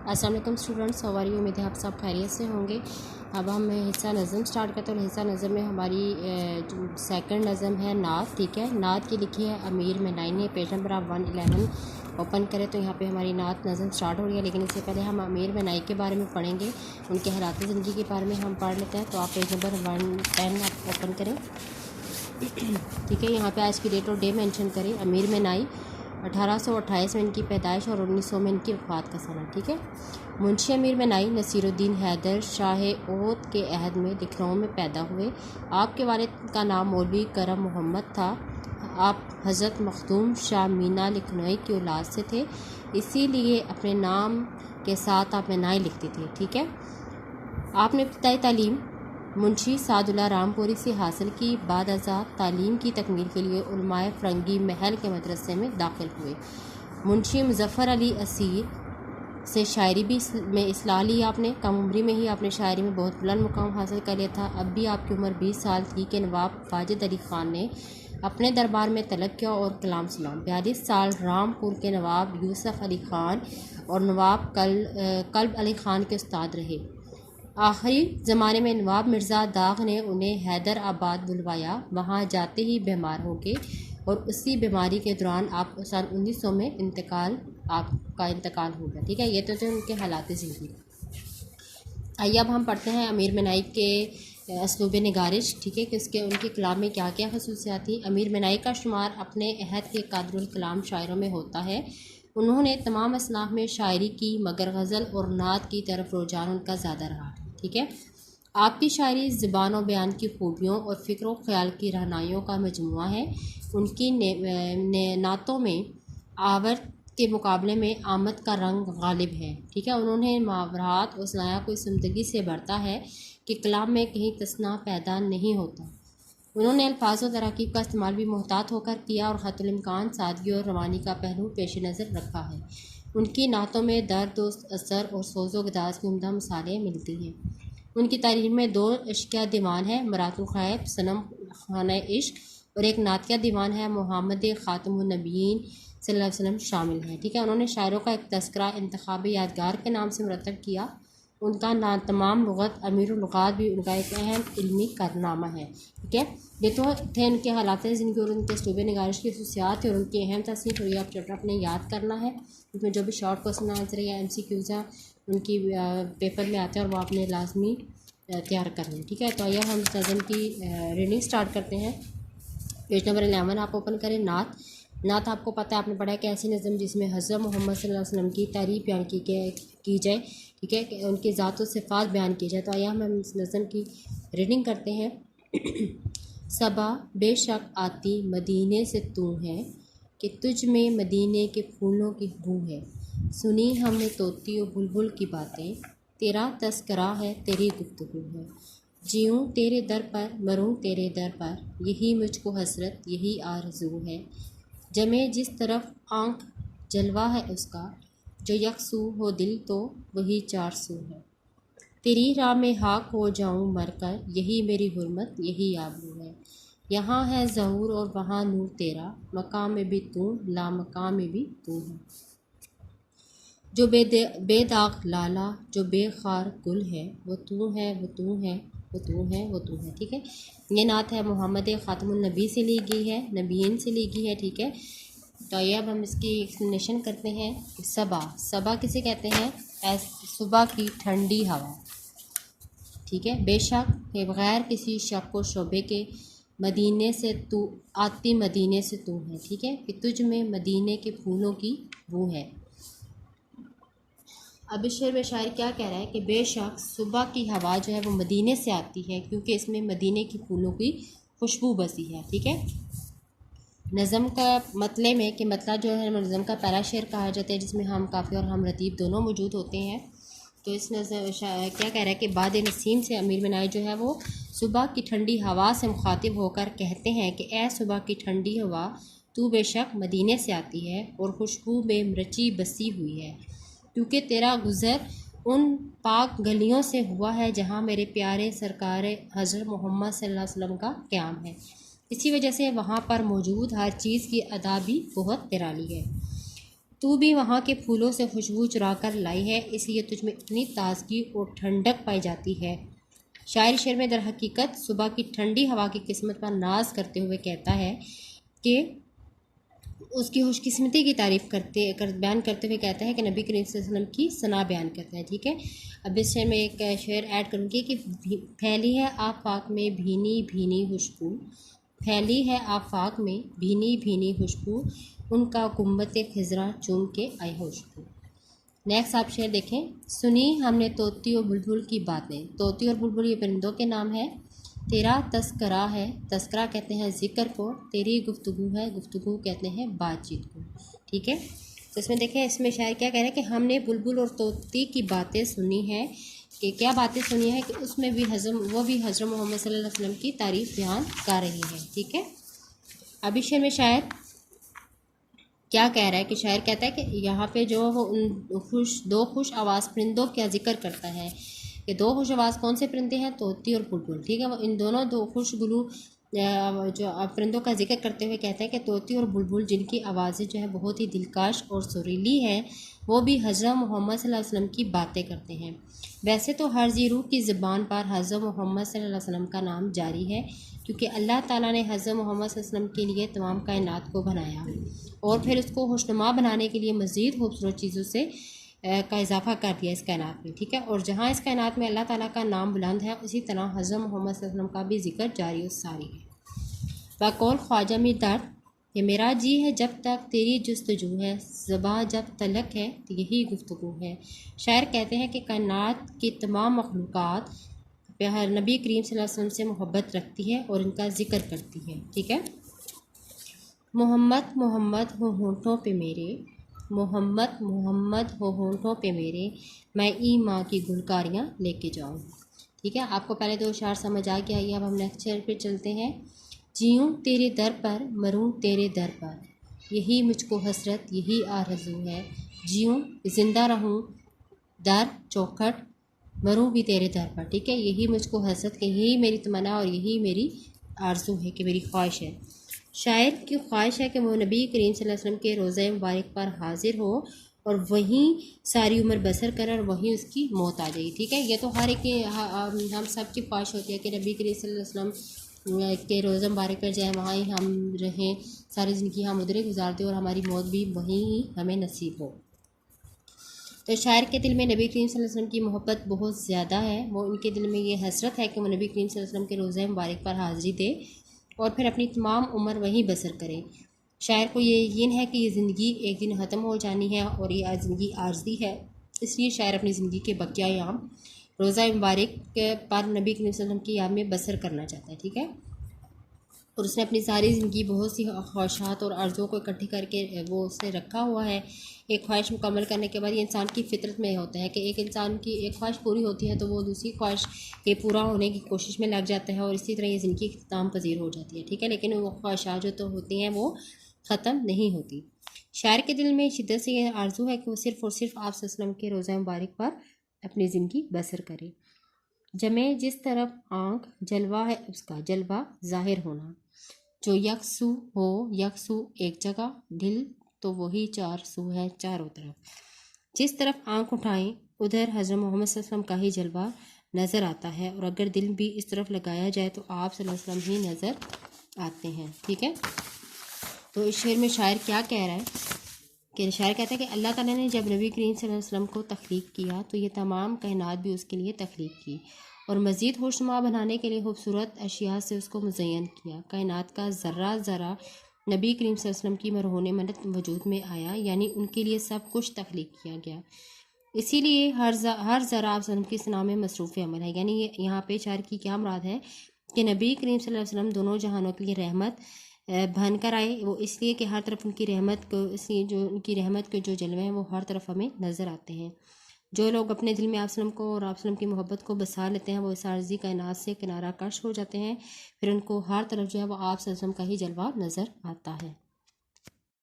अस्सलाम वालेकुम स्टूडेंट्स, हमारी उम्मीद है आप सब खैरियत से होंगे। अब हम हिस्सा नज़म स्टार्ट करते हैं। और हिस्सा नज़म में हमारी जो सेकंड नज़म है नात। ठीक है, नात की लिखी है अमीर मनाई ने। पेज नंबर आप 111 ओपन करें तो यहाँ पे हमारी नात नज़म स्टार्ट हो रही है। लेकिन इससे पहले हम अमीर मनाई के बारे में पढ़ेंगे, उनके हालात ज़िंदगी के बारे में हम पढ़ लेते हैं। तो आप पेज नंबर 110 आप ओपन करें। ठीक है, यहाँ पे आज की डेट और डे मेंशन करें। अमीर मनाई 1828 में इनकी पैदाइश और 1900 में इनकी वफ़ात का साल। ठीक है, मुंशी अमीर मनाई नसीरुद्दीन हैदर शाह ओत के अहद में लखनऊ में पैदा हुए। आपके वालिद का नाम मौलवी करम मोहम्मद था। आप हज़रत मखदूम शाह मीना लखनऊ की औलाद से थे, इसीलिए अपने नाम के साथ आप मनाई लिखते थे। ठीक है, आपने इब्तदाई तालीम मुंशी सादुल्ला रामपुरी से हासिल की। बाद आज़ाद तालीम की तकमील के लिए उलमाए फ़रंगी महल के मदरसे में दाखिल हुए। मुंशी मुज़फ़्फ़र अली असीर से शायरी भी में इस्लाह ली आपने। कम उम्री में ही आपने शायरी में बहुत बुलंद मुकाम हासिल कर लिया था। अब भी आपकी उम्र 20 साल थी कि नवाब वाजिद अली ख़ान ने अपने दरबार में तलब किया और कलाम सलाम। 42 साल रामपुर के नवाब यूसुफ अली ख़ान और नवाब कल्ब अली ख़ान के उस्ताद रहे। आखिरी ज़माने में नवाब मिर्ज़ा दाग ने उन्हें हैदर आबाद बुलवाया। वहाँ जाते ही बीमार हो गए और उसी बीमारी के दौरान आप सन 1900 में आपका इंतकाल हो गया। ठीक है, ये तो थे उनके हालात ज़िंदगी। आइए अब हम पढ़ते हैं अमीर मनाई के असलूब निगारिश। ठीक है, कि उसके उनके कलाम में क्या क्या खसूसियात थी। अमीर मनाई का शुमार अपने अहद के कादरुल कलाम शायरों में होता है। उन्होंने तमाम असनाफ में शायरी की, मगर गज़ल और नात की तरफ रुझान उनका ज़्यादा रहा। ठीक है, आपकी शायरी ज़ुबान और बयान की खूबियों और फ़िक्र व ख़याल की रहनाइयों का मजमुआ है। उनकी नातों में आवर्त के मुकाबले में आमद का रंग गालिब है। ठीक है, उन्होंने मुहावरात और सनाया को इस उम्दगी से बढ़ता है कि कलाम में कहीं तसना पैदा नहीं होता। उन्होंने अल्फाज और तरकीब का इस्तेमाल भी मोहतात होकर किया और ख़तुल इम्कान, सादगी और रवानी का पहलू पेश नज़र रखा है। उनकी नातों में दर्द असर और सोज़ो गदाज की उम्दा मिसालें मिलती हैं। उनकी तारीख में 2 इश्किया दीवान है, मरातुल खैब सनम खाना इश्क, और एक नातिया दीवान है, मोहम्मद ख़ातमुन नबीयीन सल्लल्लाहु अलैहि वसल्लम शामिल है। ठीक है, उन्होंने शायरों का एक तस्करा इंतखाब यादगार के नाम से मुरतब किया। उनका नाम तमाम लुग़त अमीरुल लुग़ात भी उनका एक अहम इल्मी कारनामा है। ठीक है, ये तो थे उनके हालात ज़िंदगी और उनके असलूब निगारिश की खसूसियात और उनकी अहम तस्नीफ़। और ये आप चैप्टर अपने याद करना है। इसमें जो भी शॉर्ट क्वेश्चन आंसर या MCQs हैं उनकी पेपर में आते हैं और वो आपने लाजमी तैयार करना है। ठीक है, तो आइए हम नज़म की रीडिंग स्टार्ट करते हैं। पेज नंबर 11 आप ओपन करें। नात आपको पता है, आपने पढ़ा है कि ऐसी नज़म जिसमें हज़रत मोहम्मद सल्लल्लाहु अलैहि वसल्लम की तारीफ़ बयान की जाए। ठीक है, कि उनकी ज़ात और सिफ़ात बयान की जाए। तो आइए हम इस नज़म की रीडिंग करते हैं। सबा बेशक आती मदीने से तू है, कि तुझ में मदीने के फूलों की बू है। सुनी हमने तोती और बुलबुल की बातें, तेरा तस्करा है तेरी गुफ्तगू है। जीऊँ तेरे दर पर मरूँ तेरे दर पर, यही मुझको हसरत यही आरज़ू है। जमे जिस तरफ आँख जलवा है उसका, जो यकसू हो दिल तो वही 400 है। तेरी राह में हाक हो जाऊँ मरकर, यही मेरी हुर्मत यही आबरू है। यहाँ है ज़हूर और वहाँ नूर तेरा, मकाम में भी तू ला मकाम में भी तू है। जो बेदाग लाला जो बेखार गुल है, वो तू है वो तू है वो तू है वो तू है। ठीक है, ये नात है मोहम्मद ख़ातमुन नबी से ली गई है, नबीन से ली गई है। ठीक है, तो ये अब हम इसकी एक्सप्लेनेशन करते हैं। सबा किसे कहते हैं? सुबह की ठंडी हवा। ठीक है, बेशक के बगैर किसी शक व शोबे के मदीने से तू आती मदीने से तू है। ठीक है, कि तुझ में मदीने के फूलों की बू है। अब इस शेर में शायर क्या कह रहा है कि बेशक सुबह की हवा जो है वो मदीने से आती है, क्योंकि इसमें मदीने की फूलों की खुशबू बसी है। ठीक है, नज़म का मतलब में कि मतलब जो है नज़म का पहला शेर कहा जाता है, जिसमें हम काफ़ी और हम रतीब दोनों मौजूद होते हैं। तो इस नज़म क्या कह रहा है कि बाद नसीम से अमीर मनाई जो है वो सुबह की ठंडी हवा से मुखातिब होकर कहते हैं कि ए सुबह की ठंडी हवा, तू बेशक मदीने से आती है और खुशबू में रची बसी हुई है, क्योंकि तेरा गुज़र उन पाक गलियों से हुआ है जहाँ मेरे प्यारे सरकार हज़रत मोहम्मद सल्लल्लाहु अलैहि वसल्लम का क़याम है। इसी वजह से वहाँ पर मौजूद हर चीज़ की अदा भी बहुत निराली है। तू भी वहाँ के फूलों से खुशबू चुरा कर लाई है, इसलिए तुझ में इतनी ताजगी और ठंडक पाई जाती है। शायर शेर में दर हकीकत सुबह की ठंडी हवा की किस्मत पर नाज करते हुए कहता है कि उसकी खुशकिस्मती की तारीफ़ बयान करते हुए कहता है कि नबी करीम सल्लल्लाहु अलैहि वसल्लम की सना बयान करता है। ठीक है, अब इस शेर में एक शेर ऐड करूँगी कि फैली है आफाक में भीनी भीनी खुशबू, फैली है आफाक में भीनी भीनी खुशबू, उनका गुम्बत खिजरा चूम के आए खुशबू। नेक्स्ट आप शेर देखें, सुनी हमने तोती और बुलबुल की बातें। तोती और बुलबुल ये परिंदों के नाम है। तेरा तस्करा है, तस्करा कहते हैं ज़िक्र को, तेरी गुफ्तगू है, गुफ्तगू कहते हैं बातचीत को। ठीक है, तो इसमें देखें, इसमें शायर क्या कह रहे हैं कि हमने बुलबुल और तोती की बातें सुनी हैं, कि क्या बातें सुनी है कि उसमें भी वो भी हज़रत मोहम्मद सल्लल्लाहु अलैहि वसल्लम की तारीफ़ बयान कर रही है। ठीक है, अभी शेर में शायर क्या कह रहा है कि शायर कहता है कि यहाँ पे जो दो खुश आवाज़ परिंदों का जिक्र करता है कि दो खुश आवाज़ कौन से परिंदे हैं, तोती और बुलबुल। ठीक है, वो इन दोनों दो खुशगुलू जो परिंदों का जिक्र करते हुए कहते हैं कि तोती और बुलबुल जिनकी आवाज़ें जो है बहुत ही दिलकश और सुरीली हैं, वो भी हज़रत मोहम्मद सल्लल्लाहु अलैहि वसल्लम की बातें करते हैं। वैसे तो हर ज़ीरू की ज़बान पर हज़रत मोहम्मद सल्लल्लाहु अलैहि वसल्लम का नाम जारी है, क्योंकि अल्लाह ताला ने हज़रत मोहम्मद सल्लल्लाहु अलैहि वसल्लम के लिए तमाम कायनात को बनाया और फिर उसको खुशनुमा बनाने के लिए मज़ीद खूबसूरत चीज़ों से का इजाफ़ा कर दिया इस कायनात में। ठीक है, और जहाँ इस कायनात में अल्लाह ताला का नाम बुलंद है, उसी तरह हज़रत मोहम्मद सल्लल्लाहु अलैहि वसल्लम का भी जिक्र जारी और सारी है। बकौल ख्वाजा में दर्द, ये मेरा जी है जब तक तेरी जुस्तजू है, ज़बां जब तलक है तो यही गुफ्तगू है। शायर कहते हैं कि कायनात की तमाम मखलूक़ात नबी करीम सल्लल्लाहु अलैहि वसल्लम से मोहब्बत रखती है और इनका जिक्र करती है। ठीक है, मोहम्मद मोहम्मद हो होंठों पे मेरे, मोहम्मद मोहम्मद हो होंठों पे मेरे, मैं ई माँ की गुलकारियाँ लेके जाऊँ। ठीक है, आपको पहले दो अशार समझ आ गया। ये अब हम नेक्स्ट शेर पे चलते हैं। जीऊँ तेरे दर पर, मरूँ तेरे दर पर, यही मुझको हसरत यही आरज़ू है। जीऊँ ज़िंदा रहूँ दर चौखट, मरूँ भी तेरे दर पर। ठीक है, यही मुझको हसरत कि यही मेरी तमन्ना और यही मेरी आरज़ू है कि मेरी ख्वाहिश है। शायर की ख्वाहिश है कि वो नबी करीम सल्लल्लाहु अलैहि वसल्लम के रोज़े मुबारक पर हाजिर हो और वहीं सारी उम्र बसर करे और वहीं उसकी मौत आ जाए। ठीक है, ये तो हर एक की हम सब की ख्वाहिश होती है कि नबी करीम सल्लल्लाहु अलैहि वसल्लम के रोज़े मुबारक पर जाए, वहाँ ही हम रहें, सारी ज़िंदगी हम उधर ही गुजार दें और हमारी मौत भी वहीं ही हमें नसीब हो। तो शायर के दिल में नबी करीम सल्लल्लाहु अलैहि वसल्लम की मोहब्बत बहुत ज़्यादा है। वो उनके दिल में ये हसरत है कि वो नबी करीम सल्लल्लाहु अलैहि वसल्लम के रोज़े मुबारक पर हाज़िरी दे और फिर अपनी तमाम उम्र वहीं बसर करें। शायर को ये यकीन है कि ये ज़िंदगी एक दिन ख़त्म हो जानी है और ये ज़िंदगी आर्ज़ी है, इसलिए शायर अपनी ज़िंदगी के बकिया याम रोज़ा मुबारक पर नबी करीम सल्लल्लाहु अलैहि वसल्लम की याद में बसर करना चाहता है। ठीक है, और उसने अपनी सारी ज़िंदगी बहुत सी ख्वाहिशात और आर्ज़ुओं को इकट्ठी करके वो उसने रखा हुआ है। एक ख्वाहिश मुकम्मल करने के बाद ये इंसान की फितरत में होता है कि एक इंसान की एक ख्वाहिश पूरी होती है तो वो दूसरी ख्वाहिश के पूरा होने की कोशिश में लग जाता है और इसी तरह ये ज़िंदगी इख्तिताम पजीर हो जाती है। ठीक है, लेकिन वो ख्वाहिशात जो तो होती हैं वो ख़त्म नहीं होती। शायर के दिल में शिद्दत से ये आरज़ू है कि वो सिर्फ़ और सिर्फ आप सल्लल्लाहु अलैहि वसल्लम के रोज़ा मुबारक पर अपनी ज़िंदगी बसर करे। जमे जिस तरफ आँख जलवा है उसका जलवा ज़ाहिर होना, जो यकसू हो यकसू एक जगह, दिल तो वही चार सू है चारों तरफ। जिस तरफ आंख उठाएं उधर हज़रत मोहम्मद सल्लल्लाहु अलैहि वसल्लम का ही जलवा नज़र आता है और अगर दिल भी इस तरफ लगाया जाए तो आप सल्लल्लाहु अलैहि वसल्लम ही नज़र आते हैं। ठीक है, तो इस शेर में शायर क्या कह रहा है कि शायर कहता है कि अल्लाह ताला ने जब नबी करीम सल्लल्लाहु अलैहि वसल्लम को तख्लीक किया तो ये तमाम कायनात भी उसके लिए तख्लीक की और मज़ीद खुशनुमा बनाने के लिए खूबसूरत अशिया से उसको मुज़य्यन किया। कायनात का ज़र्रा ज़रा नबी करीम सल्लल्लाहु अलैहि वसल्लम की मरहून मदद वजूद में आया, यानी उनके लिए सब कुछ तख्लीक किया गया। इसीलिए हर ज़रा आप वसल्लम की सना में मसरूफ़ अमल है। यानी ये यहाँ पे शायर की क्या मुराद है कि नबी करीम सल्लल्लाहु अलैहि वसल्लम दोनों जहानों के लिए रहमत बन कर आए। वो इसलिए कि हर तरफ उनकी रहमत को, इसलिए जो उनकी रहमत के जो जलवे हैं वो हर तरफ हमें नज़र आते हैं। जो लोग अपने दिल में आप वसल्लम को और आप वसल्लम की मोहब्बत को बसा लेते हैं वो इस आर्ज़ी कायनात से किनारा कश हो जाते हैं, फिर उनको हर तरफ जो है वो आप वसल्लम का ही जलवा नज़र आता है।